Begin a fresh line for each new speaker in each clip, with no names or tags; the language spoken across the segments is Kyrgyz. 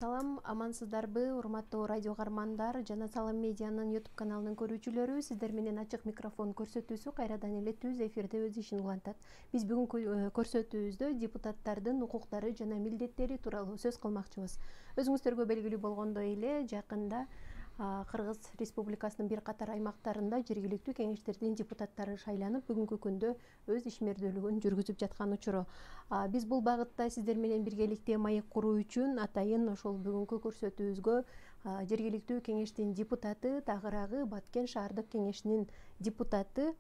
Салам, амансыздарбы, урматтуу радио кармандар жана Салам медианын YouTube каналынын көрүүчүлөрү, сиздер менен ачык микрофон көрсөтүүсү кайрадан эле түз эфирде өз ишин улантат. Биз бүгүнкү көрсөтүүбүздө депутаттардын укуктары жана милдеттери тууралуу сөз кылмакчыбыз. Өзүңүздөргө белгилүү болгондой эле, жакында Кыргыз Республикасынын бир катар аймактарында жергиликтүү кеңештердин депутаттары шайланып, бүгүнкү күндө өз ишмердүүлүгүн жүргүзүп жаткан учуру. Биз бул багытта сиздер менен биргеликте маек куруу үчүн атайын ошол бүгүнкү көрсөтүүбүзгө жергиликтүү кеңештин депутаты, тагыраагы Баткен шаардык кеңешинин депутаты,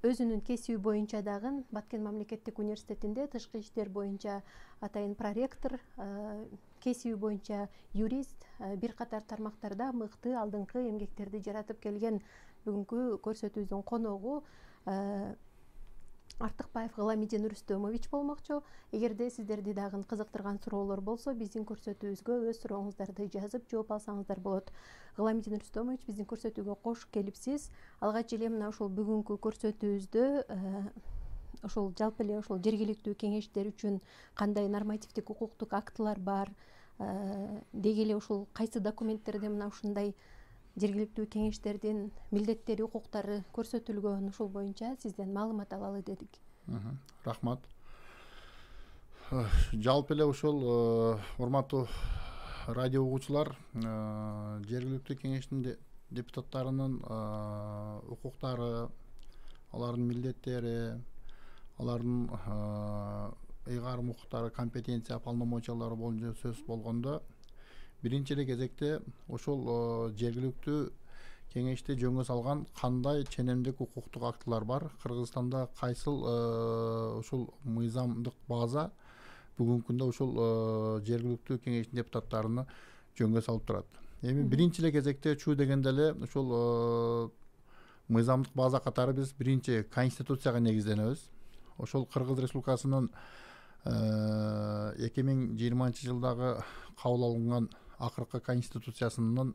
өзүнүн кесиби боюнча дагы Баткен мамлекеттик университетинде тышкы иштер боюнча атайын проректор, кесиби боюнча юрист, бир катар тармактарда мыкты алдыңкы эмгектерди жаратып келген бүгүнкү көрсөтүүбүздүн коногу Артыкбаев Гыламидин Рүстөмович болмокчу. Эгерде сиздерди дагы кызыктырган суроолор болсо, биздин көрсөтүүбүзгө өз сурооңуздарды жазып жооп алсаңыздар болот. Гыламидин Рүстөмович, биздин көрсөтүүгө кош келипсиз. Алгач эле мына ушул бүгүнкү көрсөтүүбүздө ошол жалпы эле ошол жергиликтүү кеңештер үчүн кандай нормативдик укуктук актылар бар, деги эле ушул кайсы документтерде мына ушундай жергиликтүү кеңештердин милдеттери, укуктары көрсөтүлгөн, ушул боюнча сизден маалымат алалы дедик.
Рахмат. Жалпы эле ушул урматтуу радио угуучулар, жергиликтүү кеңештин депутаттарынын укуктары, алардын милдеттери, алардын ыйгарым укуктары, компетенция, полномочиялары боюнча сөз болгондо, биринчи эле кезекте ошол жергиликтүү кеңешти жөнгө салган кандай ченемдик укуктук актылар бар, Кыргызстанда кайсыл ушул мыйзамдык база бүгүнкү күндө ушул жергиликтүү кеңештин депутаттарыны жөнгө салып турат. Эми биринчи эле кезекте чуу дегенде эле ушул мыйзамдык база катары биз биринчи конституцияга негизденебиз. Ошол Кыргыз Республикасынын 2020 жылдагы кабыл алынган акыркы конституциясынын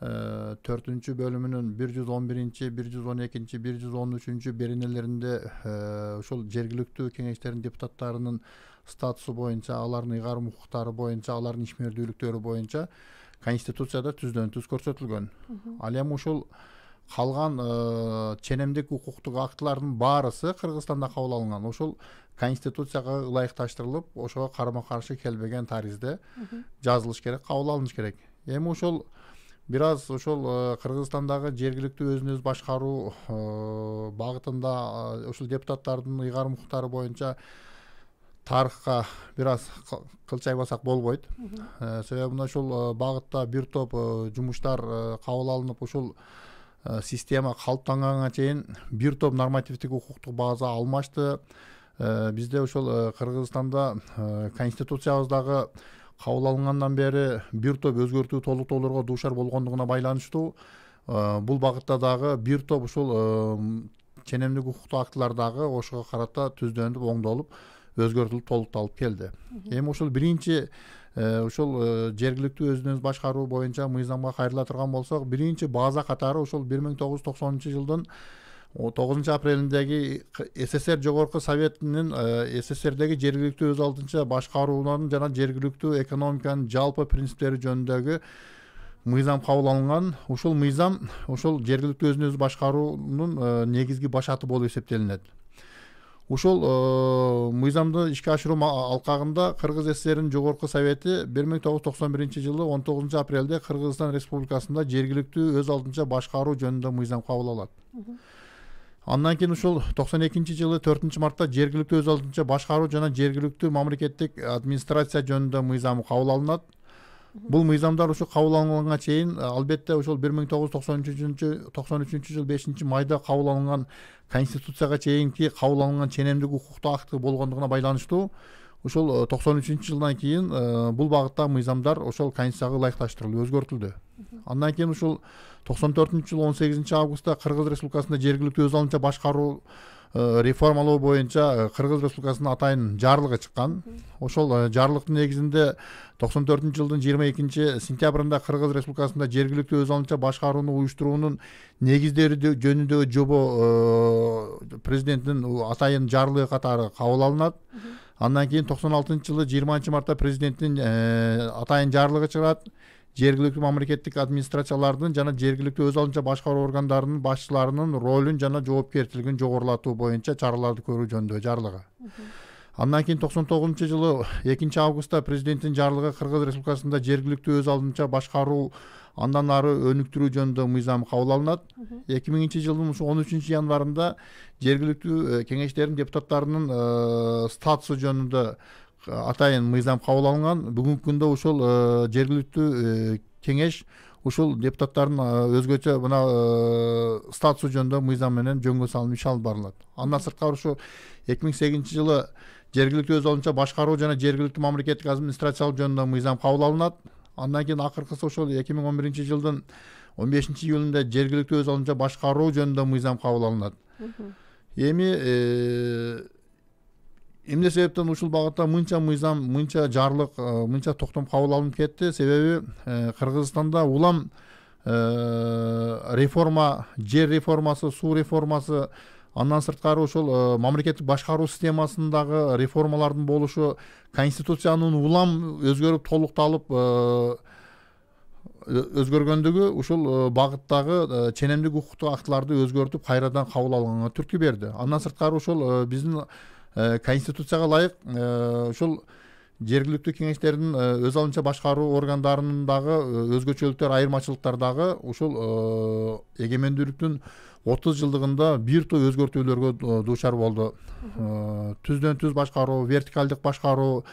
4-чү бөлүмүнүн 111, 112, 113 беренелеринде ошол жергиликтүү кеңештердин депутаттарынын статусу боюнча, алардын ыйгарым укуктары боюнча, алардын ишмердүүлүктөрү боюнча конституцияда түздөн түз көрсөтүлгөн. Ал эми ушул калган ченемдик укуктук актылардын баарысы Кыргызстанда кабыл алынган. Ошол конституцияга ылайыкташтырылып, ошого карама каршы келбеген таризде жазылыш керек, кабыл алыныш керек. Эми ошол бир аз ошол Кыргызстандагы жергиликтүү өзүн өзү башкаруу багытында ошол депутаттардын ыйгарым укуктары боюнча тарыхка бир аз кылчайбасак болбойт. Себеби мына ошол багытта бир топ жумуштар кабыл алынып, ошол система калыптанганга чейин бир топ нормативдик укуктук база алмашты. Бизде ошол Кыргызстанда конституциябыздагы кабыл алынгандан бери бир топ өзгөртүү толуктоолорго дуушар болгондугуна байланыштуу бул багытта дагы бир топ ушул ченемдик укуктук актылар дагы ошого карата түздөнүп, оңдолуп, өзгөртүлүп, толукталып келди. Эми ошол биринчи ошол жергиликтүү өзүн өзү башкаруу боюнча мыйзамга кайрыла турган болсок, биринчи база катары ошол 1990-жылдын 9 апрелиндеги СССР Жогорку Советинин СССРдеги жергиликтүү өз алдынча башкаруунун жана жергиликтүү экономиканын жалпы принциптери жөнүндөгү мыйзам кабыл алынган. Ушул мыйзам ошол жергиликтүү өзүн өзү башкаруунун негизги башаты болуп эсептелинет. Ушул мыйзамды ишке ашыруу алкагында Кыргыз СССРинин Жогорку Совети 1991-жылы 19 апрелде Кыргызстан Республикасында жергиликтүү өз алдынча башкаруу жөнүндө мыйзам кабыл алат. Андан кийин ушул 92-жылы 4-мартта жергиликтүү өз алдынча башкаруу жана жергиликтүү мамлекеттик администрация жөнүндө мыйзамы кабыл алынат. Бул мыйзамдар ушу кабыл алынганга чейин албетте ошол 1993-жылы 5-майда кабыл алынган конституцияга чейинки кабыл алынган ченемдик укуктук акты болгондугуна байланыштуу ошол 93-жылдан кийин бул багытта мыйзамдар ошол конституцияга ылайыкташтырылып, өзгөртүлдү. Андан кийин ушул 94-жылы 18 августта Кыргыз Республикасында жергиликтүү өз алдынча башкаруу реформалоо боюнча Кыргыз Республикасынын атайын жарлыгы чыккан. Ошол жарлыктын негизинде 94-жылдын 22-сентябрында Кыргыз Республикасында жергиликтүү өз алдынча башкарууну уюштуруунун негиздери жөнүндөгү жобо президенттин атайын жарлыгы катары кабыл алынат. Андан кийин 96-жылы 20 мартта президенттин атайын жарлыгы чыгат. Жергиликтүү мамлекеттик администрациялардын жана жергиликтүү өз алынча башкаруу органдарынын башчыларынын ролун жана жоопкерчилигин жогорулатуу боюнча чараларды көрүү жөнүндө жарлыгы. Андан кийин 99-жылы 2-августта президенттин жарлыгы Кыргыз Республикасында жергиликтүү өз алынча башкаруу андан ары өнүктүрүү жөнүндө мыйзам кабыл алынат. 2000-жылдын 13-январында жергиликтүү кеңештердин депутаттарынын статусу жөнүндө атайын мыйзам кабыл алынган. Бүгүнкү күндө ушул жергиликтүү кеңеш ушул депутаттардын өзгөчө мына статусу жөнүндө мыйзам менен жөнгө салынып иш алып барылат. Андан сырткары ушу 2008-жылы жергиликтүү өз алынча башкаруу жана жергиликтүү мамлекеттик администрациялар жөнүндө мыйзам кабыл алынат. Андан кийин акыркысы ошол 2011-жылдын 15-июлунда жергиликтүү өз алынча башкаруу жөнүндө мыйзам кабыл алынат. Эми эмне себептен ушул багытта мынча мыйзам, мынча жарлык, мынча токтом кабыл алынып кетти? Себеби Кыргызстанда улам реформа, жер реформасы, суу реформасы, андан сырткары ошол мамлекеттик башкаруу системасындагы реформалардын болушу, конституциянын улам өзгөрүп толукталып өзгөргөндүгү ушул багыттагы ченемдик укуктук актыларды өзгөртүп кайрадан кабыл алганга түрткү берди. Андан сырткары ошол биздин конституцияга ылайык ушул жергиликтүү кеңештердин өз алынча башкаруу органдарындагы өзгөчөлүктөр, айырмачылыктар дагы ушул эгемендүүлүктүн 30 жылдыгында бир топ өзгөртүүлөргө дуучар болду. Түздөн түз башкаруу, вертикалдык башкаруу,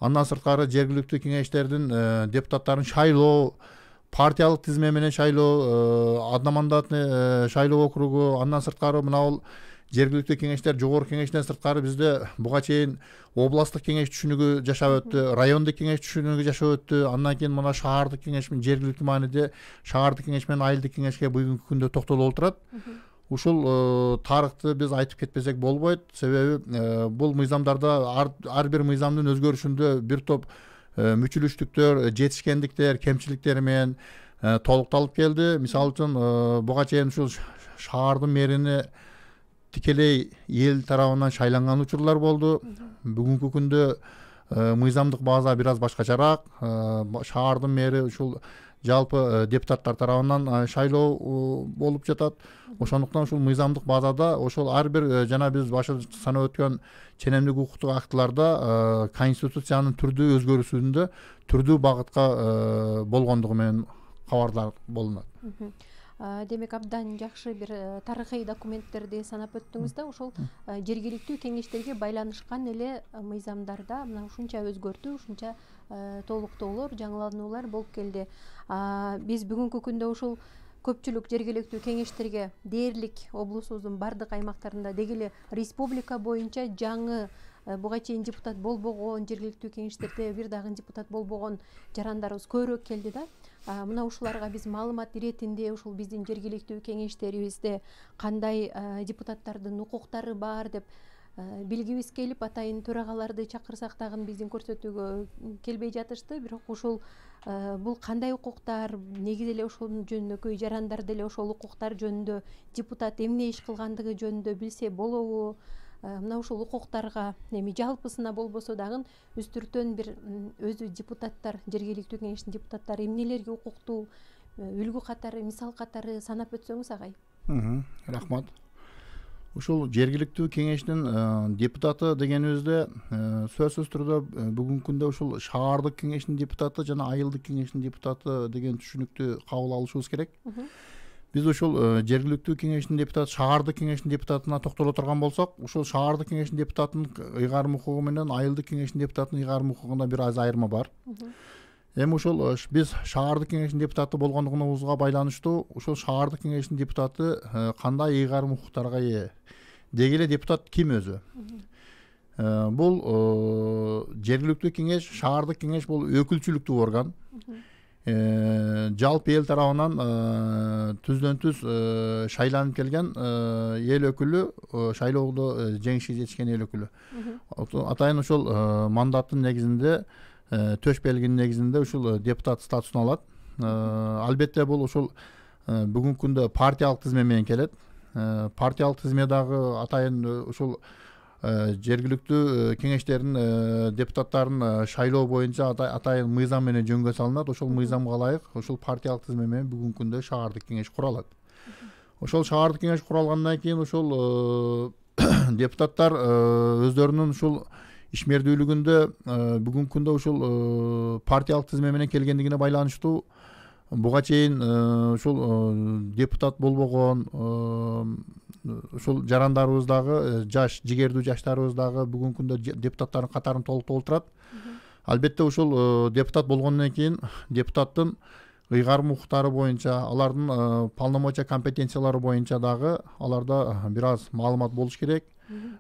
андан сырткары жергиликтүү кеңештердин депутаттарын шайлоо, партиялык тизме менен шайлоо, одномандатный шайлоо округу, андан сырткары мына жергиликтүү кеңештер жогорку кеңештен сырткары бизде буга чейин областтык кеңеш түшүнүгү жашап өттү, райондук кеңеш түшүнүгү жашап өттү. Андан кийин мына шаардык кеңеш менен жергиликтүү мааниде шаардык кеңеш менен айылдык кеңешке бүгүнкү күндө токтолуп отурат. Ушул тарыхты биз айтып кетпесек болбойт. Себеби бул мыйзамдарда ар бир мыйзамдын өзгөрүшүндө бир топ мүчүлүштүктөр, жетишкендиктер, кемчиликтер менен толукталып келди. Мисалы үчүн буга чейин ушул шаардын мэрини тикелей эл тарабынан шайланган учурлар болду. Бүгүнкү күндө мыйзамдык база бир аз башкачараак. Шаардын мэри ушул жалпы депутаттар тарабынан шайлоо болуп жатат. Ошондуктан ушул мыйзамдык базада ошол ар бир жана биз башында санап өткөн ченемдик укуктук актыларда конституциянын түрдүү өзгөрүүсүндө түрдүү багытка болгондугу менен кабардар болунат.
Демек абдан жакшы бир тарыхый документтерди санап өттүңүз да, ошол жергиликтүү кеңештерге байланышкан эле мыйзамдарда мына ушунча өзгөртүү, ушунча толуктоолор, жаңылануулар болуп келди. Биз бүгүнкү күндө ушул көпчүлүк жергиликтүү кеңештерге дээрлик облусубуздун бардык аймактарында деги эле республика боюнча жаңы буга чейин депутат болбогон, жергиликтүү кеңештерде бир дагы депутат болбогон жарандарыбыз көбүрөөк келди да. Мына ушуларга биз маалымат иретинде ушул биздин жергиликтүү кеңештерибизде кандай депутаттардын укуктары бар деп билгибиз келип, атайын төрагаларды чакырсак дагы биздин көрсөтүүгө келбей жатышты. Бирок ушул бул кандай укуктар, негизи эле ошол жөнүндө жарандар деле ошол укуктар жөнүндө, депутат эмне иш кылгандыгы жөнүндө билсе болобу? Мына ушул укуктарга эми жалпысына болбосо дагы үстүртөн бир өзү депутаттар, жергиликтүү кеңештин депутаттары эмнелерге укуктуу, үлгү катары, мисал катары санап өтсөңүз агай.
Рахмат. Ушул жергиликтүү кеңештин депутаты дегенибизде сөзсүз түрдө бүгүнкү күндө ушул шаардык кеңештин депутаты жана айылдык кеңештин депутаты деген түшүнүктү кабыл алышыбыз керек. Биз ушул жергиликтүү кеңештин депутаты, шаардык кеңештин депутатына токтоло турган болсок, ушул шаардык кеңештин депутатынын ыйгарым укугу менен айылдык кеңештин депутатынын ыйгарым укугунда бир аз айырма бар. Эми ушул биз шаардык кеңештин депутаты болгондугубузга байланыштуу ушул шаардык кеңештин депутаты кандай ыйгарым укуктарга ээ? Деги эле депутат ким өзү? Бул жергиликтүү кеңеш, шаардык кеңеш бул өкүлчүлүктүү орган. Жалпы эл тарабынан түздөн түз шайланып келген эл өкүлү, шайлоодо жеңишке жетишкен эл өкүлү. Атайын ушул мандаттын негизинде, төш белгинин негизинде ушул депутат статусун алат. Албетте бул ушул бүгүнкү күндө партиялык тизме менен келет. Партиялык тизме дагы атайын ушул жергиликтүү кеңештердин депутаттарын шайлоо боюнча атайын мыйзам менен жөнгө салынат. Ошол мыйзамга ылайык ошол партиялык тизме менен бүгүнкү күндө шаардык кеңеш куралат. Ошол шаардык кеңеш куралгандан кийин ошол депутаттар өздөрүнүн ушул ишмердүүлүгүндө бүгүнкү күндө ушул партиялык тизме менен келгендигине байланыштуу буга чейин ушул депутат болбогон ушул жарандарыбыздагы жаш жигердүү жаштарыбыз дагы бүгүнкү күндө депутаттардын катарын толук толтурат. Албетте ушул депутат болгондон кийин депутаттын ыйгарым укуктары боюнча, алардын полномочия компетенциялары боюнча дагы аларда бир аз маалымат болуш керек.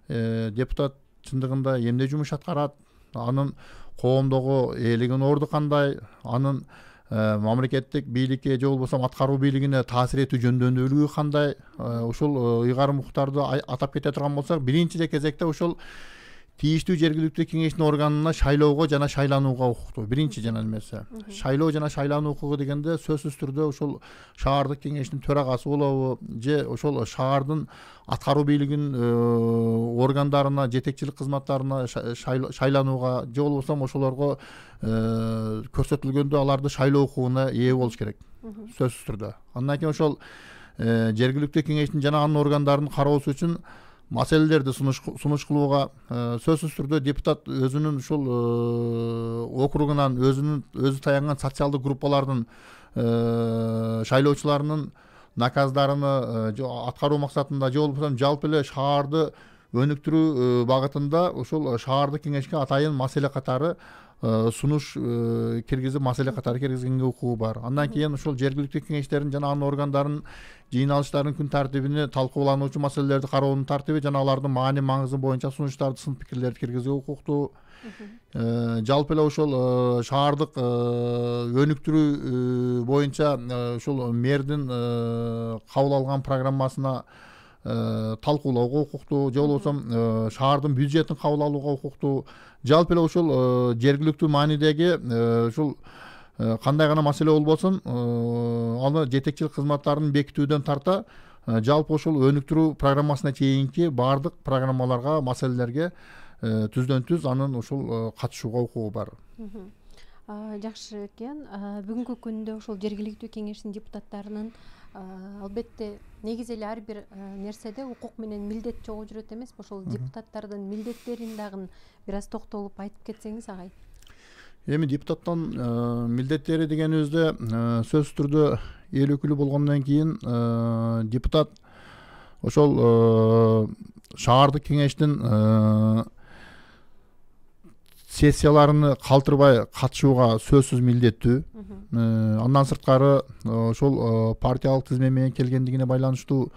Депутат чындыгында эмне жумуш аткарат, анын коомдогу ээлеген орду кандай, анын мамлекеттик бийликке же болбосо аткаруу бийлигине таасир этүү жөндөмдүүлүгү кандай, ушул ыйгарым укуктарды атап кете турган болсок, биринчи эле кезекте ушул тийиштүү жергиликтүү кеңештин органына шайлоого жана шайланууга укуктуу. Биринчи жана эмеси. Шайлоо жана шайлануу укугу дегенде сөзсүз түрдө ушул шаардык кеңештин төрагасы болобу же ошол шаардын аткаруу бийлигинин органдарына, жетекчилик кызматтарына шайланууга же болбосо ошолорго көрсөтүлгөндө аларды шайлоо укугуна ээ болуш керек. Сөзсүз түрдө. Андан кийин ошол жергиликтүү кеңештин жана анын органдарынын кароосу үчүн маселелерди сунуш кылууга сөзсүз түрдө депутат өзүнүн ушул округунан өзү таянган социалдык группалардын шайлоочуларынын наказдарыны аткаруу максатында же болбосо жалпы эле шаарды өнүктүрүү багытында ушул шаардык кеңешке атайын маселе катары сунуш киргизип, маселе катары киргизгенге укугу бар. Андан кийин ушул жергиликтүү кеңештердин жана анын органдарынын жыйналыштарынын күн тартибине талкуулануучу маселелерди кароонун тартиби жана алардын маани маңызы боюнча сунуштарды, сын пикирлерди киргизүүгө укуктуу. Жалпы эле ошол шаардык өнүктүрүү боюнча ушул мэрдин кабыл алган программасына талкуулоого укуктуу, же болбосо шаардын бюджетин кабыл алууга укуктуу. Жалпы эле ушул жергиликтүү маанидеги ушул кандай гана маселе болбосун, аны жетекчилик кызматтарын бекитүүдөн тарта жалпы ушул өнүктүрүү программасына чейинки баардык программаларга, маселелерге түздөн түз анын ушул катышууга укугу бар.
Жакшы экен. Бүгүнкү күндө ушул жергиликтүү кеңештин депутаттарынын албетте негизи эле ар бир нерседе укук менен милдет чогуу жүрөт эмеспи? Ошол депутаттардын милдеттерин дагы бир аз токтолуп айтып кетсеңиз агай.
Эми депутаттын милдеттери дегенибизде сөзсүз түрдө эл өкүлү болгондон кийин депутат ошол шаардык кеңештин сессияларыны калтырбай катышууга сөзсүз милдеттүү. Андан сырткары ошол партиялык тизме менен келгендигине байланыштуу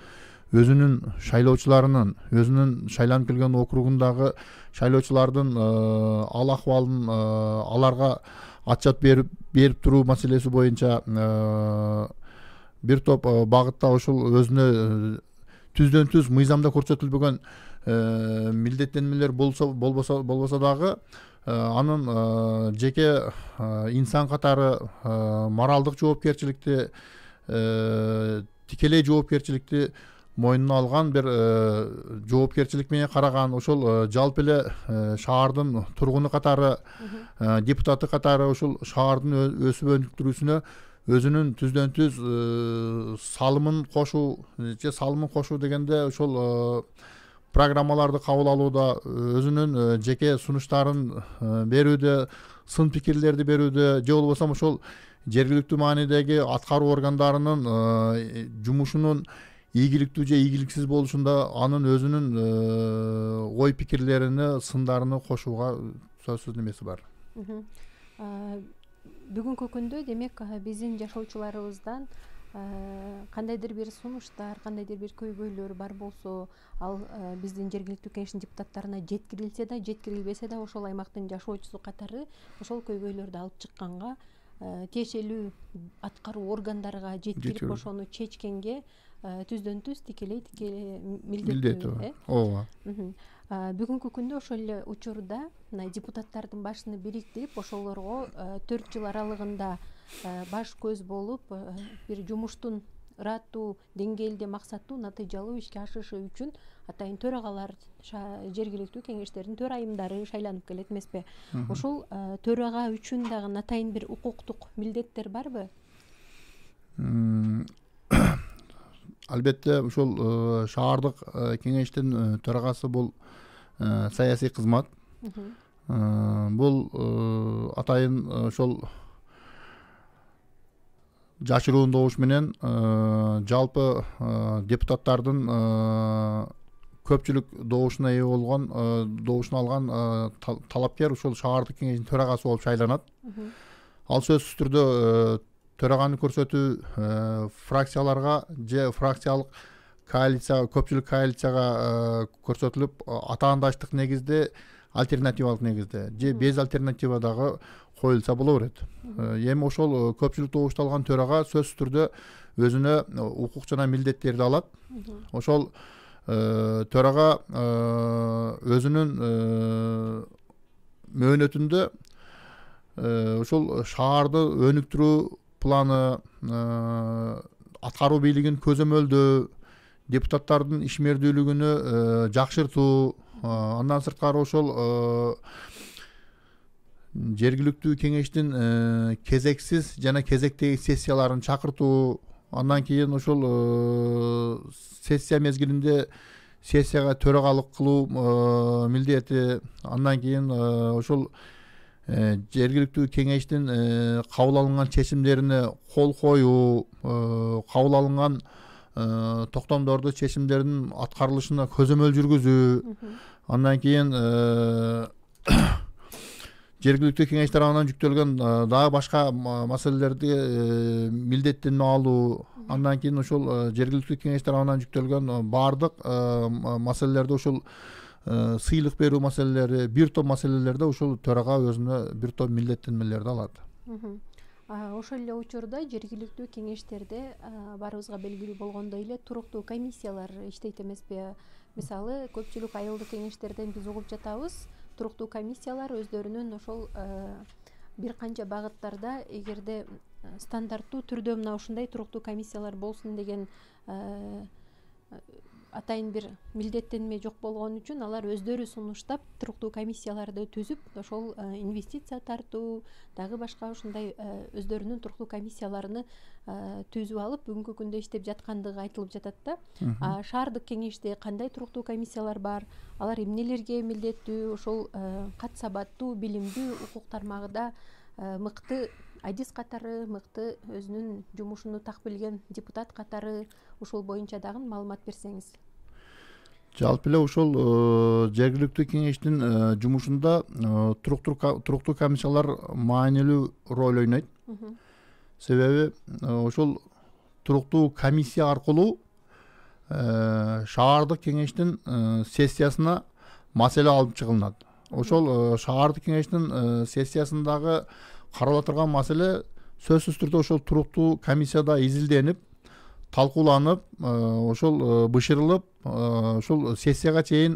өзүнүн шайлоочуларынын, өзүнүн шайланып келген округундагы шайлоочулардын ал акыбалын аларга отчет берип туруу маселеси боюнча бир топ багытта ошол өзүнө түздөн түз мыйзамда көрсөтүлбөгөн милдеттенмелер болбосо дагы анын жеке инсан катары моралдык жоопкерчиликти, тикелей жоопкерчиликти мойнуна алган бир жоопкерчилик менен караган, ошол жалпы эле шаардын тургуну катары, депутаты катары ушул шаардын өсүп өнүктүрүүсүнө өзүнүн түздөн түз салымын кошуу дегенде ошол программаларды кабыл алууда, өзүнүн жеке сунуштарын берүүдө, сын пикирлерди берүүдө, же болбосо ошол жергиликтүү маанидеги аткаруу органдарынын жумушунун ийгиликтүү же ийгиликсиз болушунда анын өзүнүн ой пикирлеrini, сындарыны кошууга сөзсүз немеси бар.
Бүгүнкү күндө демек биздин жашоочуларыбыздан кандайдыр бир сунуштар, кандайдыр бир көйгөйлөр бар болсо, ал биздин жергиликтүү кеңештин депутаттарына жеткирилсе да, жеткирилбесе да, ошол аймактын жашоочусу катары ошол көйгөйлөрдү алып чыкканга, тиешелүү аткаруу органдарга жеткирип ошону чечкенге түздөн түз тикелей милдеттүү.
Ооба.
Бүгүнкү күндө ошол эле учурда депутаттардын башын бириктирип, ошолорго 4 жыл аралыгында баш көз болуп бир жумуштун ыраттуу деңгээлде максаттуу натыйжалуу ишке ашышы үчүн атайын төрагалар жергиликтүү кеңештердин төрайымдары шайланып келет эмеспи? Ошол төрага үчүн дагы атайын бир укуктук милдеттер барбы?
Албетте ушул шаардык кеңештин төрагасы бул саясий кызмат. Бул атайын ошол жашыруун добуш менен жалпы депутаттардын көпчүлүк добушуна ээ болгон, добушун алган талапкер ушул шаардык кеңештин төрагасы болуп шайланат. Ал сөзсүз түрдө төраганы көрсөтүү фракцияларга же фракциялык коалиция, көпчүлүк коалицияга көрсөтүлүп, атаандаштык негизде, альтернативалык негизде же без альтернатива дагы коюлса боло берет. Эми ошол көпчүлүк добушту алган төрага сөзсүз түрдө өзүнө укук жана милдеттерди алат. Ошол төрага өзүнүн мөөнөтүндө ошол шаарды өнүктүрүү планы, аткаруу бийлигин көзөмөлдөө, депутаттардын ишмердүүлүгүнү жакшыртуу, андан сырткары ошол жергиликтүү кеңештин кезексиз жана кезектеги сессияларын чакыртуу, андан кийин ошол сессия мезгилинде сессияга төрагалык кылуу милдети, андан кийин ошол жергиликтүү кеңештин кабыл алынган чечимдерине кол коюу, кабыл алынган токтомдорду, чечимдердин аткарылышына көзөмөл жүргүзүү, андан кийин жергиликтүү кеңеш тарабынан жүктөлгөн дагы башка маселелерди милдеттенип алуу, андан кийин ошол жергиликтүү кеңеш тарабынан жүктөлгөн баардык маселелерди, ошол сыйлык берүү маселелери, бир топ маселелерде ошол төрага өзүнө бир топ милдеттенмелерди алат.
Ошол эле учурда жергиликтүү кеңештерде баарыбызга белгилүү болгондой эле туруктуу комиссиялар иштейт эмеспи? Мисалы, көпчүлүк айылдык кеңештерден биз угуп жатабыз, туруктуу комиссиялар өздөрүнүн ошол бир канча багыттарда эгерде стандарттуу түрдө мына ушундай туруктуу комиссиялар болсун деген атайын бир милдеттенме жок болгон үчүн алар өздөрү сунуштап туруктуу комиссияларды түзүп, ошол инвестиция тартуу, дагы башка ушундай өздөрүнүн туруктуу комиссияларыны түзүп алып, бүгүнкү күндө иштеп жаткандыгы айтылып жатат да. Шаардык кеңеште кандай туруктуу комиссиялар бар? Алар эмнелерге милдеттүү? Ошол кат сабаттуу, билимдүү, укук тармагында мыкты адис катары, мыкты өзүнүн жумушуну так билген депутат катары, ушул боюнча дагы маалымат берсеңиз.
Жалпы эле ошол жергиликтүү кеңештин жумушунда туруктуу комиссиялар маанилүү роль ойнойт. Себеби ошол туруктуу комиссия аркылуу шаардык кеңештин сессиясына маселе алып чыгылат. Ошол шаардык кеңештин сессиясындагы карала турган маселе сөзсүз түрдө ошол туруктуу комиссияда изилденип, талкууланып, ошол бышырылып, ошол сессияга чейин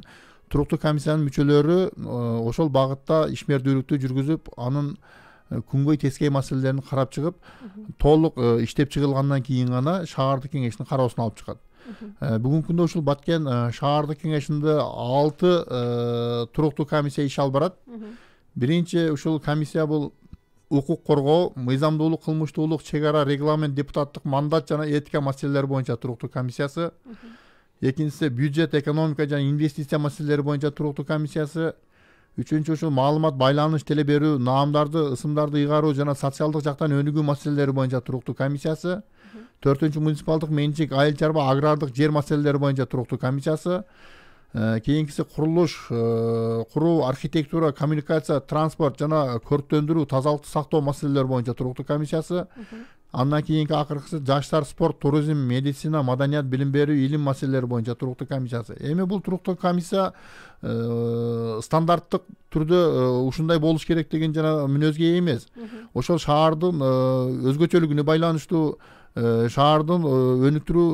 туруктуу комиссиянын мүчөлөрү ошол багытта ишмердүүлүктү жүргүзүп, анын күнгөй тескей маселелерин карап чыгып, толук иштеп чыгылгандан кийин гана шаардык кеңештин кароосуна алып чыгат. Бүгүнкү күндө ушул Баткен шаардык кеңешинде 6 туруктуу комиссия иш алып барат. Биринчи ушул комиссия бул укук коргоо, мыйзамдуулук, кылмыштуулук, чек ара, регламент, депутаттык мандат жана этика маселелери боюнча туруктуу комиссиясы. Экинчиси бюджет, экономика жана инвестиция маселелери боюнча туруктуу комиссиясы. Үчүнчү ушул маалымат, байланыш, теле берүү, наамдарды, ысымдарды ыйгаруу жана социалдык жактан өнүгүү маселелери боюнча туруктуу комиссиясы. Төртүнчү муниципалдык менчик, айыл чарба, агрардык жер маселелери боюнча туруктуу комиссиясы. Кийинкиси курулуш, куруу, архитектура, коммуникация, транспорт жана көрктөндүрүү, тазалыкты сактоо маселелери боюнча туруктуу комиссиясы. Андан кийинки акыркысы жаштар, спорт, туризм, медицина, маданият, билим берүү, илим маселелери боюнча туруктуу комиссиясы. Эми бул туруктуу комиссия стандарттык түрдө ушундай болуш керек деген жана мүнөзгө ээ эмес. Ошол шаардын өзгөчөлүгүнө байланыштуу, шаардын өнүктүрүү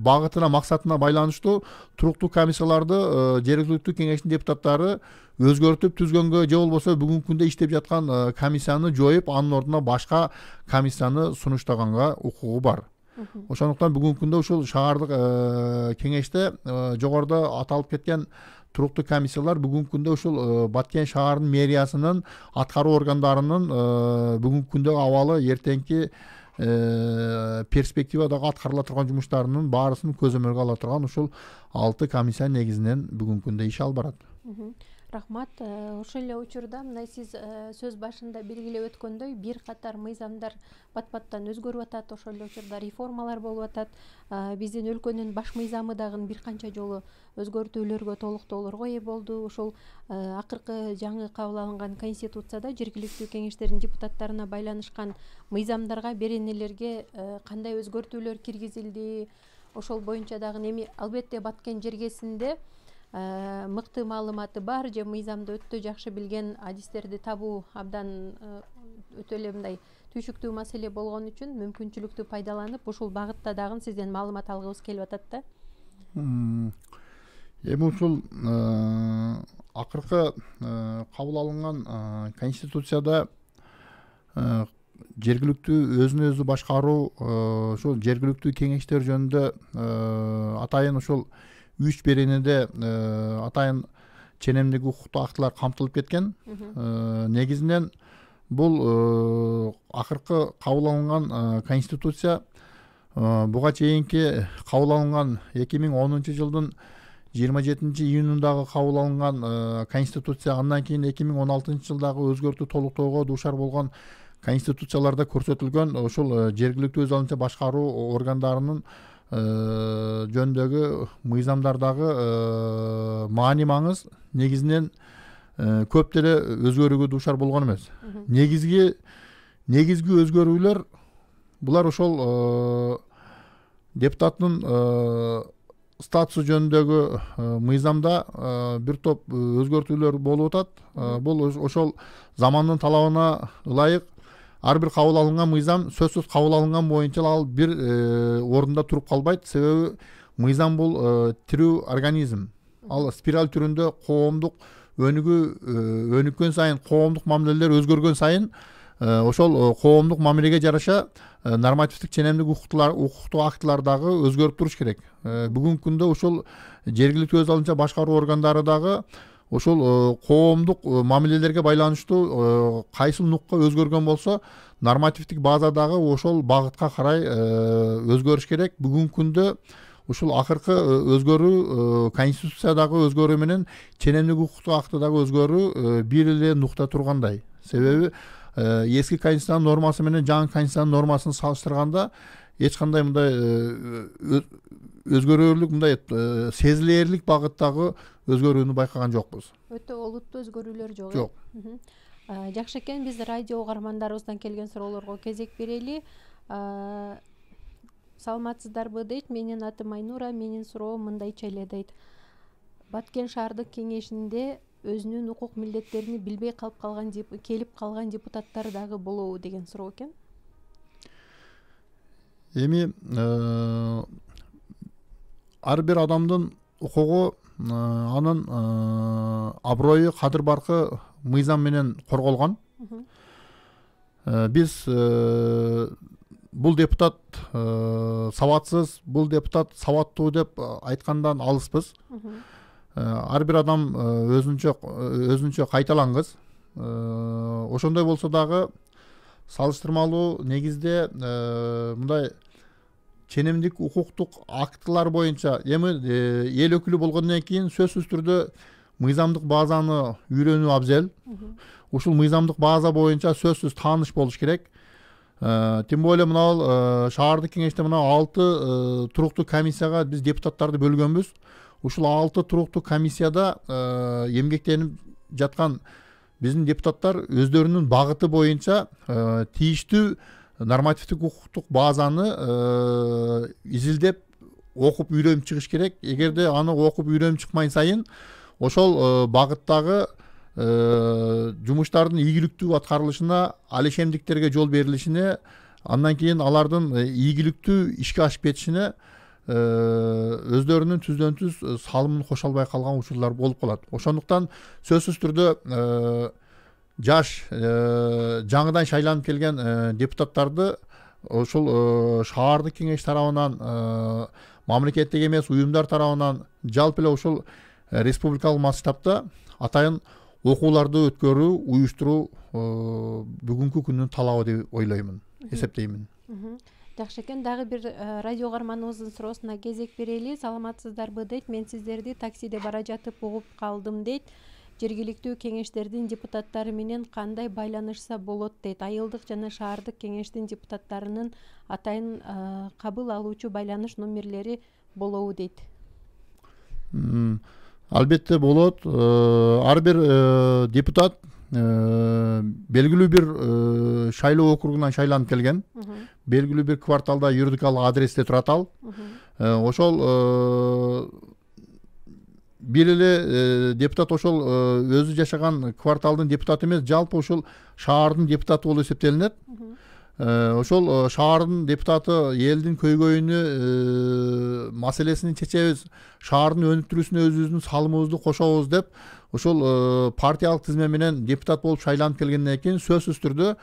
багытына, максатына байланыштуу туруктуу комиссияларды жергиликтүү кеңештин депутаттары өзгөртүп түзгөнгө же болбосо бүгүнкү күндө иштеп жаткан комиссияны жоюп, анын ордуна башка комиссияны сунуштаганга укугу бар. Ошондуктан бүгүнкү күндө ушул шаардык кеңеште жогоруда аталып кеткен туруктуу комиссиялар бүгүнкү күндө ушул Баткен шаарынын мэриясынын аткаруу органдарынын бүгүнкү күндөгү абалы, эртеңки перспективадагы аткарыла турган жумуштарынын баарысын көзөмөлгө ала турган ушул 6 комиссия негизинен бүгүнкү күндө иш алып барат.
Рахмат. Ошол эле учурда мына сиз сөз башында белгилеп өткөндөй бир катар мыйзамдар бат-баттан өзгөрүп атат, ошол эле учурда реформалар болуп атат. Биздин өлкөнүн баш мыйзамы дагы бир канча жолу өзгөртүүлөргө, толуктоолорго ээ болду. Ошол акыркы жаңы кабыл алынган конституцияда жергиликтүү кеңештердин депутаттарына байланышкан мыйзамдарга, беренелерге кандай өзгөртүүлөр киргизилди? Ошол боюнча дагы эми албетте Баткен жергесинде мыкты маалыматы бар же мыйзамды өтө жакшы билген адистерди табуу абдан өтө эле мындай түйшүктүү маселе болгон үчүн мүмкүнчүлүктү пайдаланып ушул багытта дагы сизден маалымат алгыбыз келип атат да.
Эми ушул акыркы кабыл алынган конституцияда жергиликтүү өзүн өзү башкаруу, ушул жергиликтүү кеңештер жөнүндө атайын ушул 3 беренеде атайын ченемдик укуктуу актылар камтылып кеткен. Негизинен бул акыркы кабыл алынган конституция буга чейинки кабыл алынган 2010 жылдын 27-июнундагы кабыл алынган конституция, андан кийин 2016 жылдагы өзгөртүү толуктоого дуушар болгон конституцияларда көрсөтүлгөн ошол жергиликтүү өз алынча башкаруу органдарынын жөнүндөгү мыйзамдардагы маани маңыз негизинен көп деле өзгөрүүгө дуушар болгон эмес. Негизги өзгөрүүлөр булар ошол депутаттын статусу жөнүндөгү мыйзамда бир топ өзгөртүүлөр болуп атат. Бул ошол замандын талабына ылайык ар бир кабыл алынган мыйзам сөзсүз кабыл алынган боюнча ал бир орунда туруп калбайт. Себеби мыйзам бул тирүү организм. Ал спираль түрүндө коомдук өнүккөн сайын, коомдук мамилелер өзгөргөн сайын ошол коомдук мамилеге жараша нормативдик ченемдик укуктуу актылар дагы өзгөрүп туруш керек. Бүгүнкү күндө ушул жергиликтүү өз алынча башкаруу органдары дагы ошол коомдук мамилелерге байланыштуу кайсыл нукка өзгөргөн болсо, нормативдик база дагы ошол багытка карай өзгөрүш керек. Бүгүнкү күндө ушул акыркы өзгөрүү, конституциядагы өзгөрүү менен ченемдик укуктуу актыдагы өзгөрүү бир эле нукта тургандай. Себеби эски конституциянын нормасы менен жаңы конституциянын нормасын салыштырганда эч кандай мындай өзгөрүүлүк, мындай сезилээрлик багыттагы өзгөрүүнү байкаган жокпуз.
Өтө олуттуу өзгөрүүлөр жок.
Жок.
Жакшы экен, биз радио угармандарыбыздан келген суроолорго кезек берели. Саламатсыздарбы дейт. Менин атым Айнура, менин суроом мындайча эле дейт. Баткен шаардык кеңешинде өзүнүн укук милдеттерин билбей келип калган депутаттар дагы болобу деген суроо экен.
Эми ар бир адамдын укугу анын аброю, кадыр баркы мыйзам менен корголгон. Биз бул депутат сабатсыз, бул депутат сабаттуу деп айткандан алыспыз. Ар бир адам өзүнчө кайталангыс. Ошондой болсо дагы салыштырмалуу негизде мындай ченемдик укуктук актылар боюнча эми эл өкүлү болгондон кийин сөзсүз түрдө мыйзамдык базаны үйрөнүү абзел. Ушул мыйзамдык база боюнча сөзсүз тааныш болуш керек. Тем более мына шаардык кеңеште мына 6 туруктуу комиссияга биз депутаттарды бөлгөнбүз. Ушул 6 туруктуу комиссияда эмгектенип жаткан биздин депутаттар өздөрүнүн багыты боюнча тийиштүү нормативдик укуктук базаны изилдеп окуп үйрөнүп чыгыш керек. Эгерде аны окуп үйрөнүп чыкмай сайын ошол багыттагы жумуштардын ийгиликтүү аткарылышына алешемдиктерге жол берилишине, андан кийин алардын ийгиликтүү ишке ашып кетишине өздөрүнүн түздөн түз салымын кошо албай калган учурлар болуп калат. Ошондуктан сөзсүз түрдө жаш жаңыдан шайланып келген депутаттарды ошол шаардык кеңеш тарабынан, мамлекеттик эмес уюмдар тарабынан жалпы эле ушул республикалык масштабта атайын окууларды өткөрүү, уюштуруу бүгүнкү күндүн талабы деп ойлоймун, эсептеймин.
Жакшы экен. Дагы бир радио каарманыбыздын суроосуна кезек берели. Саламатсыздарбы дейт. Мен сиздерди таксиде бара жатып угуп калдым дейт. Жергиликтүү кеңештердин депутаттары менен кандай байланышса болот дейт. Айылдык жана шаардык кеңештин депутаттарынын атайын кабыл алуучу байланыш номерлери болобу дейт.
Албетте болот. Ар бир депутат белгилүү бир шайлоо округунан шайланып келген, белгилүү бир кварталда юридикалык адресте турат ал. Ошол бир эле депутат ошол өзү жашаган кварталдын депутаты эмес, жалпы ошол шаардын депутаты болуп эсептелинет. Ошол шаардын депутаты элдин көйгөйүнү, маселесин чечебиз, шаардын өнүктүрүүсүнө өзүбүздүн салымыбызды кошобуз деп ошол партиялык тизме менен депутат болуп шайланып келгенден кийин сөзсүз түрдө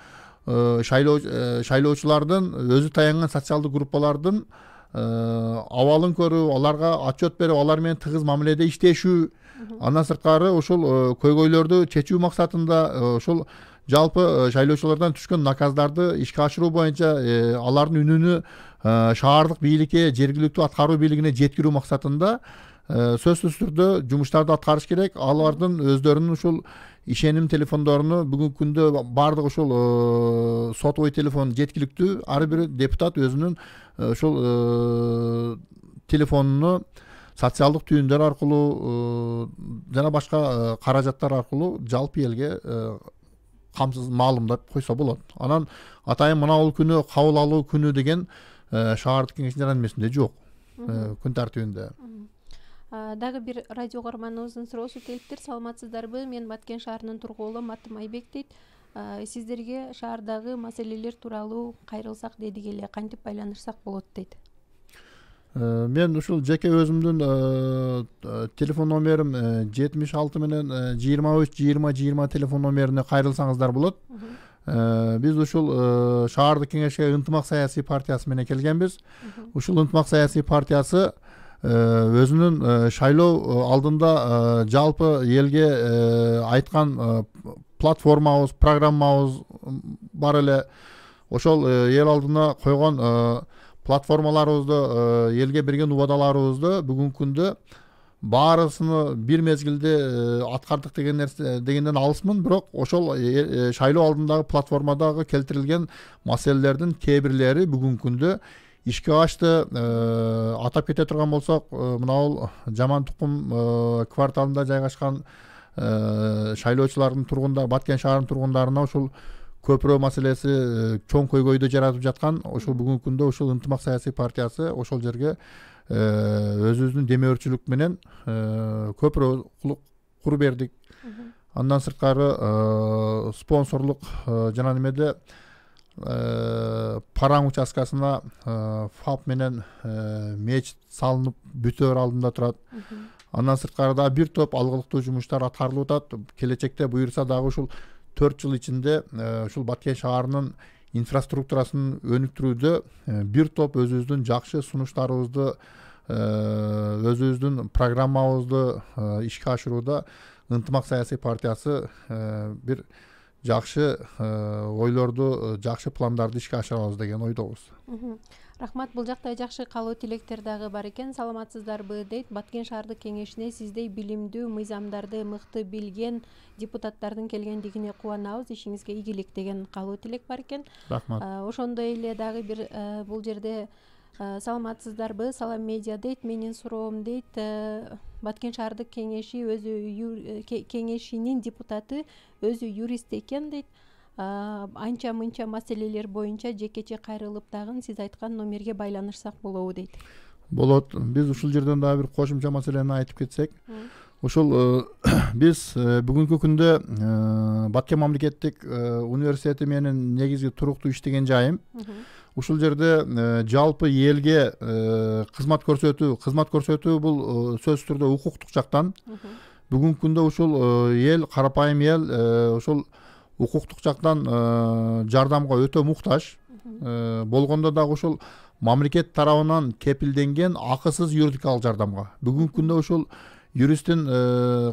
шайлоочулардын өзү таянган социалдык группалардын абалын көрүп, аларга отчет берип, алар менен тыгыз мамиледе иштешүү, андан сырткары ошол көйгөйлөрдү чечүү максатында ошол жалпы шайлоочулардан түшкөн наказдарды ишке ашыруу боюнча алардын үнүнү шаардык бийликке, жергиликтүү аткаруу бийлигине жеткирүү максатында сөзсүз түрдө жумуштарды аткарыш керек. Алардын өздөрүнүн ушул ишеним телефондоруну бүгүнкү күндө баардык ушул сотовый телефон жеткиликтүү. Ар бир депутат өзүнүн ушул телефонуну социалдык түйүндөр аркылуу жана башка каражаттар аркылуу жалпы элге камсыз маалымдап койсо болот. Анан атайын мынабул күнү кабыл алуу күнү деген шаардык кеңештин жаранмесинде жок, күн тартибинде.
Дагы бир радио каарманыбыздын суроосу келиптир. Саламатсыздарбы? Мен Баткен шаарынын тургуулу атым Айбек дейт. Сиздерге шаардагы маселелер тууралуу кайрылсак дедик эле, кантип байланышсак болот дейт.
Мен ушул жеке өзүмдүн телефон номерим 76 менен 23-20-20 телефон номерине кайрылсаңыздар болот. Биз ушул шаардык кеңешке ынтымак саясий партиясы менен келгенбиз. Ушул ынтымак саясий партиясы өзүнүн шайлоо алдында жалпы элге айткан платформабыз, программабыз бар эле. Ошол эл алдына койгон платформаларыбызды, элге берген убадаларыбызды бүгүнкү күндө баарысыны бир мезгилде аткардык дегенден алысмын, бирок ошол шайлоо алдындагы платформадагы келтирилген маселелердин кээ бирлери бүгүнкү күндө ишке ашты. Атап кете турган болсок, мына Жаман Тукум кварталында жайгашкан шайлоочулардын Баткен шаарынын тургундарына ушул көпүрө маселеси чоң көйгөйдү жаратып жаткан. Ошол бүгүнкү күндө ушул ынтымак саясий партиясы ошол жерге өзүбүздүн демөөрчүлүк менен көпүрө куруп бердик. Андан сырткары спонсорлук жана немеде Параң участкасына ФАП менен мечит салынып бүтөөр алдында турат. Андан сырткары да бир топ алгылыктуу жумуштар аткарылып атат. Келечекте буюрса дагы ушул 4 жыл ичинде ушул Баткен шаарынын инфраструктурасын өнүктүрүүдө бир топ өзүбүздүн жакшы сунуштарыбызды, өзүбүздүн программабызды ишке ашырууда ынтымак саясий партиясы бир жакшы ойлорду, жакшы пландарды ишке ашырабыз деген ойдобуз.
Рахмат, бул жакта жакшы каалоо тилектер дагы бар экен. Саламатсыздарбы дейт. Баткен шаардык кеңешине сиздей билимдүү, мыйзамдарды мыкты билген депутаттардын келгендигине кубанабыз. Ишиңизге ийгилик деген каалоо тилек бар экен.
Рахмат.
Ошондой эле дагы бир бул жерде саламатсыздарбы, Салам медиа дейт. Менин суроом дейт, Баткен шаардык кеңеши кеңешинин депутаты өзү юрист экен дейт. Анча мынча маселелер боюнча жекече кайрылып дагы сиз айткан номерге байланышсак болобу дейт.
Болот. Биз ушул жерден дагы бир кошумча маселени айтып кетсек, ушул биз бүгүнкү күндө Баткен мамлекеттик университети менен негизги туруктуу иштеген жайым. Ушул жерде жалпы элге кызмат көрсөтүү бул сөзсүз түрдө укуктук жактан. Бүгүнкү күндө ушул эл, карапайым эл ушул укуктук жактан жардамга өтө муктаж. болгондо дагы ошол мамлекет тарабынан кепилденген акысыз юридикалык жардамга. Бүгүнкү күндө ошол юристтин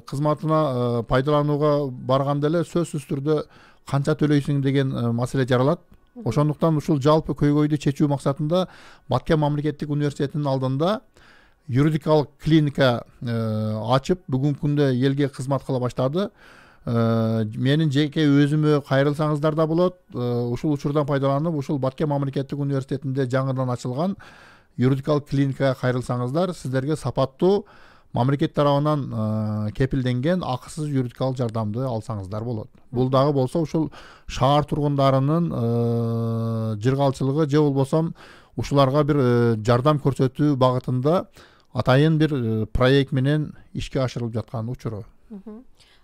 кызматына пайдаланууга барганда эле сөзсүз түрдө канча төлөйсүң деген маселе жаралат. Ошондуктан ушул жалпы көйгөйдү чечүү максатында Баткен мамлекеттик университетинин алдында юридикалык клиника ачып, бүгүнкү күндө элге кызмат кыла баштады. Менин жеке өзүмө кайрылсаңыздар да болот. Ушул учурдан пайдаланып, ушул Баткен мамлекеттик университетинде жаңыдан ачылган юридикалык клиникага кайрылсаңыздар, сиздерге сапаттуу мамлекет тарабынан кепилденген акысыз юридикалык жардамды алсаңыздар болот. Бул дагы болсо ушул шаар тургундарынын жыргалчылыгы же болбосо ушуларга бир жардам көрсөтүү багытында атайын бир проект менен ишке ашырылып жаткан учуру.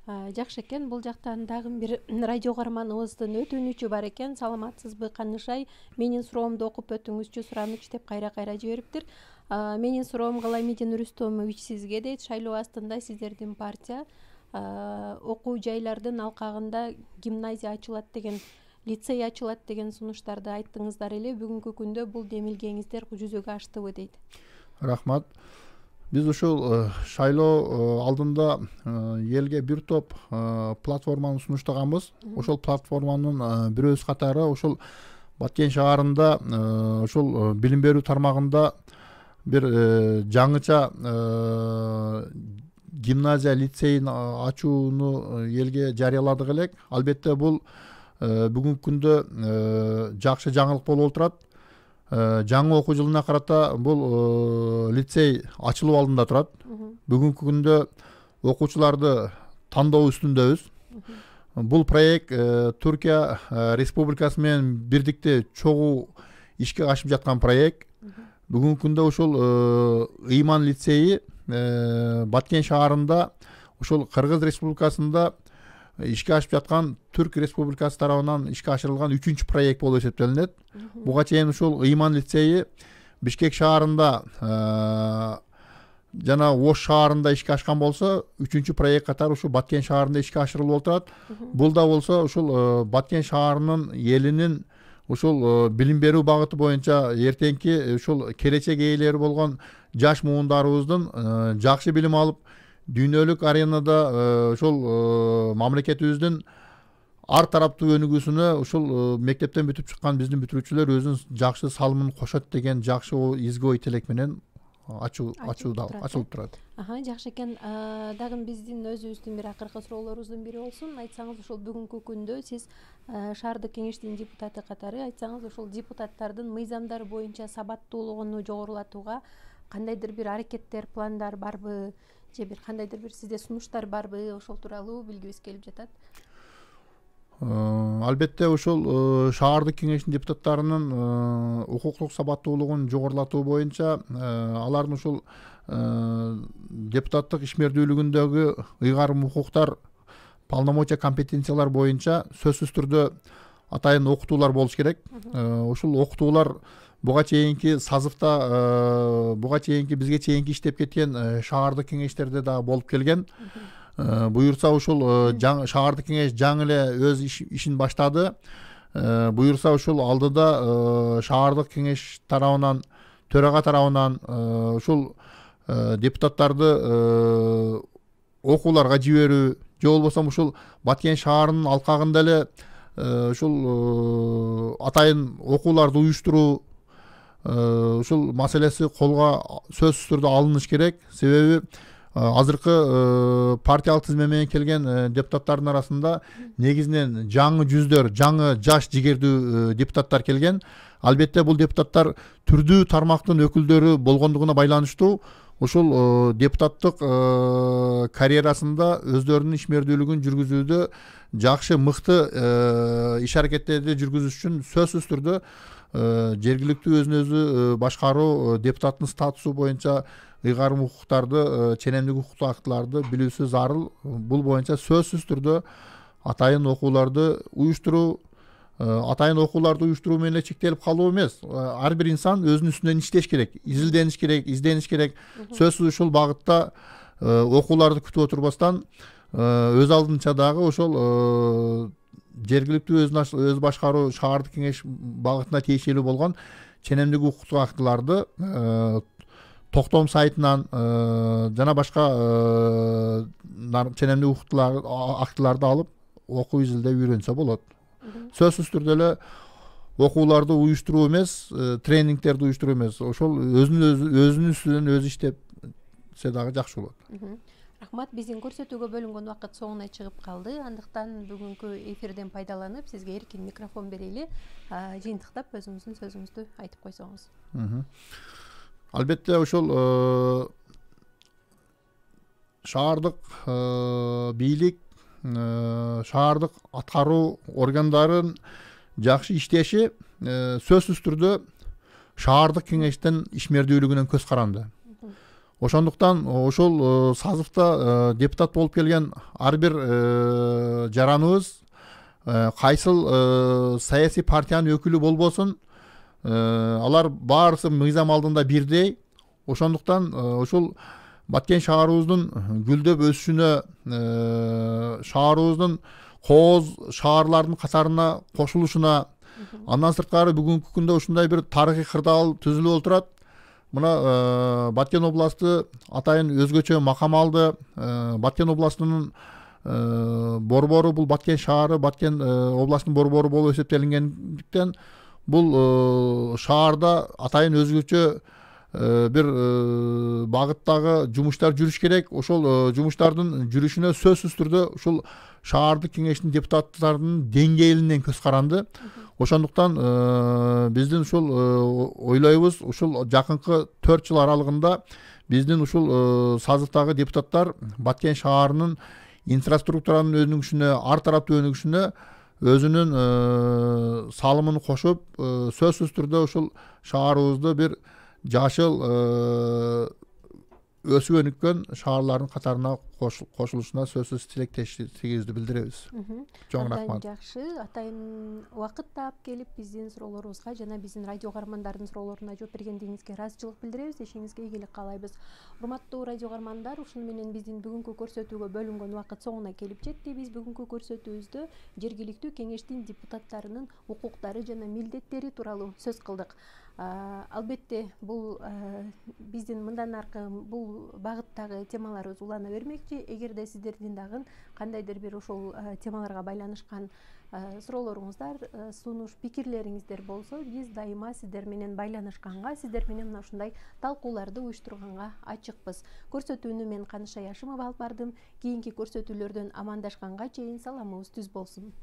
Жакшы экен. Бул жактан дагы бир радио каарманыбыздын өтүнүчү бар экен. Саламатсызбы Канышай? Менин суроомду окуп өтүңүзчү, сураныч деп кайра жибериптир. Менин суроом Галамидин Рүстөмович сизге дейт. Шайлоо астында сиздердин партия окуу жайлардын алкагында гимназия ачылат деген, лицей ачылат деген сунуштарды айттыңыздар эле. Бүгүнкү күндө бул демилгеңиздер жүзөгө аштыбы дейт.
Рахмат. Биз ушул шайлоо алдында элге бир топ платформаны сунуштаганбыз. Ошол платформанын бирөөсү катары ушул Баткен шаарында ушул билим берүү тармагында бир жаңыча гимназия лицейин ачууну элге жарыяладык элек. Албетте бул бүгүнкү күндө жакшы жаңылык болуп отурат. Жаңы окуу жылына карата бул лицей ачылуу алдында турат. Бүгүнкү күндө окуучуларды тандоо үстүндөбүз. Бул проект Түркия Республикасы менен бирдикте чогуу ишке ашып жаткан проект. Бүгүнкү күндө ушул Ыйман лицейи Баткен шаарында ушул Кыргыз Республикасында ишке ашып жаткан Түрк Республикасы тарабынан ишке ашырылган 3-чү проект болуп эсептелинет. Буга чейин ушул Ыйман лицейи Бишкек шаарында жана Ош шаарында ишке ашкан болсо, 3-чү проект катары ушул Баткен шаарында ишке ашырылып отурат. Бул да болсо ушул Баткен шаарынын элинин ушул билим берүү багыты боюнча эртеңки ушул келечек ээлери болгон жаш муундарыбыздын жакшы билим алып, дүйнөлүк аренада ушул мамлекетибиздин ар тараптуу өнүгүүсүнө ушул мектептен бүтүп чыккан биздин бүтүрүүчүлөр өзүнүн жакшы салымын кошот деген жакшы изги ой тилек менен ачылып турат.
Жакшы экен. Дагы биздин өзүбүздүн бир акыркы суроолорубуздун бири болсун. Айтсаңыз, ушул бүгүнкү күндө сиз шаардык кеңештин депутаты катары айтсаңыз, ушул депутаттардын мыйзамдар боюнча сабаттуулугун жогорулатууга кандайдыр бир аракеттер, пландар барбы? Же бир кандайдыр бир сизде сунуштар барбы? Ошол тууралуу билгибиз келип жатат.
Албетте ушул шаардык кеңештин депутаттарынын укуктук сабаттуулугун жогорулатуу боюнча алардын ушул депутаттык ишмердүүлүгүндөгү ыйгарым укуктар, полномочия, компетенциялар боюнча сөзсүз түрдө атайын окутуулар болуш керек. Ушул окутуулар буга чейинки сазывта, буга чейинки бизге чейинки иштеп кеткен шаардык кеңештерде да болуп келген. Буюрса ушул шаардык кеңеш жаңы эле өз ишин баштады. Буюрса ушул алдыда шаардык кеңеш тарабынан, төрага тарабынан ушул депутаттарды окууларга жиберүү, же болбосо ушул Баткен шаарынын алкагында эле ушул атайын окууларды уюштуруу, ушул маселеси колго сөзсүз түрдө алыныш керек. Себеби азыркы партиялык тизме менен келген депутаттардын арасында негизинен жаңы жүздөр, жаңы жаш жигердүү депутаттар келген. Албетте бул депутаттар түрдүү тармактын өкүлдөрү болгондугуна байланыштуу ушул депутаттык карьерасында өздөрүнүн ишмердүүлүгүн жүргүзүүдө жакшы, мыкты иш аракеттерди жүргүзүш үчүн сөзсүз түрдө жергиликтүү өзүн өзү башкаруу депутаттын статусу боюнча ыйгарым укуктарды, ченемдик укуктук актыларды билүүсү зарыл. Бул боюнча сөзсүз түрдө атайын окууларды уюштуруу, атайын окууларды уюштуруу менен эле чектелип калуу эмес. Ар бир инсан өзүнүн үстүнөн иштеш керек, изилдениш керек, издениш керек. Сөзсүз ушул багытта окууларды күтүп отурбастан өз алдынча дагы ошол жергиликтүү өз башкаруу шаардык кеңеш багытына тиешелүү болгон ченемдик укуктук актыларды токтом сайтынан жана башка ченемдик укуктук актыларды алып окуп изилдеп үйрөнсө болот. Сөзсүз түрдө эле окууларды уюштуруу эмес, тренингтерди уюштуруу эмес, ошол өзүнүн үстүнөн өзү иштепсе дагы жакшы болот.
Рахмат, биздин көрсөтүүгө бөлүнгөн убакыт соңуна чыгып калды. Андыктан бүгүнкү эфирден пайдаланып, сизге эркин микрофон берели. Жыйынтыктап өзүңүздүн сөзүңүздү айтып койсоңуз.
Албетте ошол шаардык бийлик, шаардык аткаруу органдарын жакшы иштеши сөзсүз түрдө шаардык кеңештин ишмердүүлүгүнөн көз каранды. Ошондуктан ошол сазывда депутат болуп келген ар бир жараныбыз кайсыл саясий партиянын өкүлү болбосун, алар баарысы мыйзам алдында бирдей. Ошондуктан ошол Баткен шаарыбыздын гүлдөп өсүшүнө, шаарыбыздын кооз шаарлардын катарына кошулушуна, андан сырткары бүгүнкү күндө ушундай бир тарыхый кырдаал түзүлүп отурат. Мына Баткен областы атайын өзгөчө макам алды. Баткен областынын борбору бул Баткен шаары, Баткен областынын борбору болуп эсептелингендиктен бул шаарда атайын өзгөчө бир багыттагы жумуштар жүрүш керек. Ошол жумуштардын жүрүшүнө сөзсүз түрдө ушул шаардык кеңештин депутаттарынын деңгээлинен көз каранды. Ошондуктан биздин ушул ойлойбуз, ушул жакынкы 4 жыл аралыгында биздин ушул сазывдагы депутаттар Баткен шаарынын инфраструктуранын өнүгүшүнө, ар тараптуу өнүгүшүнө өзүнүн салымын кошуп, сөзсүз түрдө ушул шаарыбызды бир жашыл өсүп өнүккөн шаарлардын катарына кошулушуна сөзсүз тилектештигибизди билдиребиз. Чоң рахмат.
Жакшы, атайын убакыт таап келип биздин суроолорубузга жана биздин радио каармандардын суроолоруна жооп бергендигиңизге ыраазычылык билдиребиз. Ишиңизге ийгилик каалайбыз. Урматтуу радио каармандар, ушуну менен биздин бүгүнкү көрсөтүүгө бөлүнгөн убакыт соңуна келип жетти. Биз бүгүнкү көрсөтүүбүздө жергиликтүү кеңештин депутаттарынын укуктары жана милдеттери тууралуу сөз кылдык. Албетте бул биздин мындан аркы бул багыттагы темаларыбыз улана бермекчи. Эгерде сиздердин дагы кандайдыр бир ошол темаларга байланышкан суроолоруңуздар, сунуш пикирлериңиздер болсо, биз дайыма сиздер менен байланышканга, сиздер менен мына ушундай талкууларды уюштурганга ачыкпыз. Көрсөтүүнү мен Каныша Яшымова алып бардым. Кийинки көрсөтүүлөрдөн амандашканга чейин саламыбыз түз болсун.